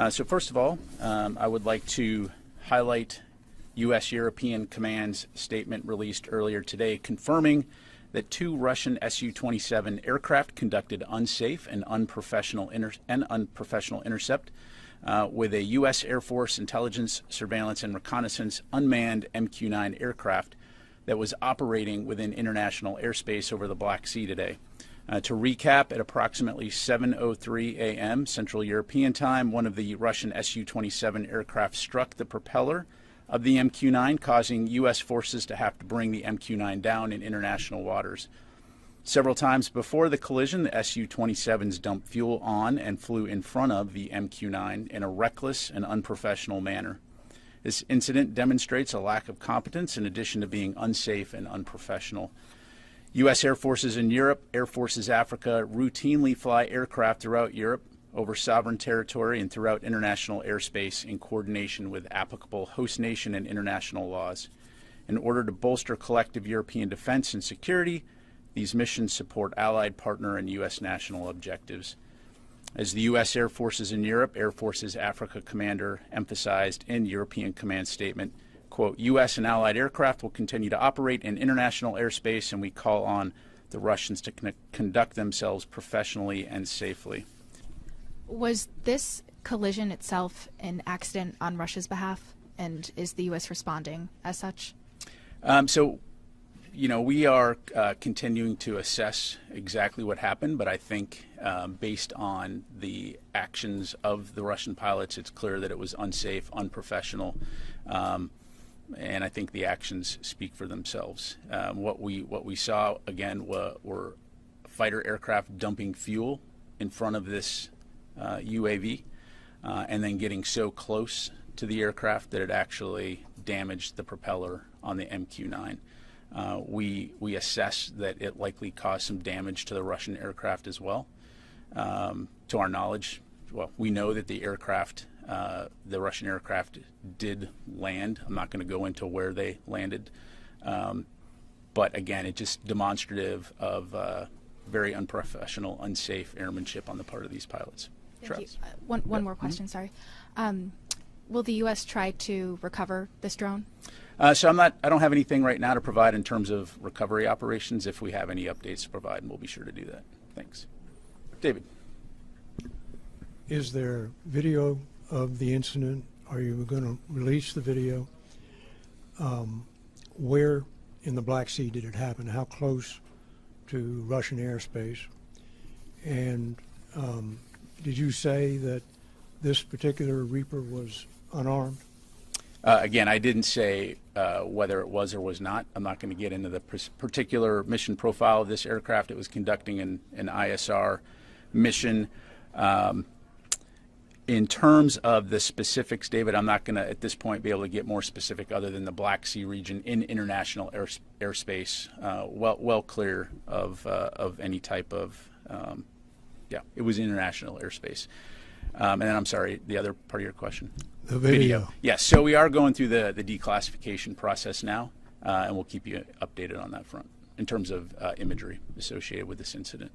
So first of all, I would like to highlight U.S. European Command's statement released earlier today confirming that 2 Russian Su-27 aircraft conducted unsafe and unprofessional intercept with a U.S. Air Force intelligence, surveillance, and reconnaissance unmanned MQ-9 aircraft that was operating within international airspace over the Black Sea today. To recap, at approximately 7:03 a.m. Central European Time, one of the Russian Su-27 aircraft struck the propeller of the MQ-9, causing U.S. forces to have to bring the MQ-9 down in international waters. Several times before the collision, the Su-27s dumped fuel on and flew in front of the MQ-9 in a reckless and unprofessional manner. This incident demonstrates a lack of competence in addition to being unsafe and unprofessional. U.S. Air Forces in Europe, Air Forces Africa routinely fly aircraft throughout Europe over sovereign territory and throughout international airspace in coordination with applicable host nation and international laws. In order to bolster collective European defense and security, these missions support allied, partner, and U.S. national objectives. As the U.S. Air Forces in Europe, Air Forces Africa Commander emphasized in European Command statement, quote, U.S. and allied aircraft will continue to operate in international airspace, and we call on the Russians to conduct themselves professionally and safely. Was this collision itself an accident on Russia's behalf, and is the U.S. responding as such? We are continuing to assess exactly what happened, but I think based on the actions of the Russian pilots, it's clear that it was unsafe, unprofessional, and I think the actions speak for themselves. What we saw, again, were fighter aircraft dumping fuel in front of this UAV and then getting so close to the aircraft that it actually damaged the propeller on the MQ-9. We assess that it likely caused some damage to the Russian aircraft as well. To our knowledge, we know that the Russian aircraft did land. I'm not going to go into where they landed. But again, it's just demonstrative of very unprofessional, unsafe airmanship on the part of these pilots. Thank you. One more question, sorry. Will the U.S. try to recover this drone? I don't have anything right now to provide in terms of recovery operations. If we have any updates to provide, we'll be sure to do that. Thanks. David. Is there video of the incident? Are you going to release the video? Where in the Black Sea did it happen? How close to Russian airspace? And did you say that this particular Reaper was unarmed? Again, I didn't say whether it was or was not. I'm not going to get into the particular mission profile of this aircraft. It was conducting an ISR mission. In terms of the specifics, David, I'm not going to, at this point, be able to get more specific other than the Black Sea region in international airspace, well clear of any type of, it was international airspace. And then, I'm sorry, the other part of your question? The video. Yes, so we are going through the declassification process now, and we'll keep you updated on that front in terms of imagery associated with this incident.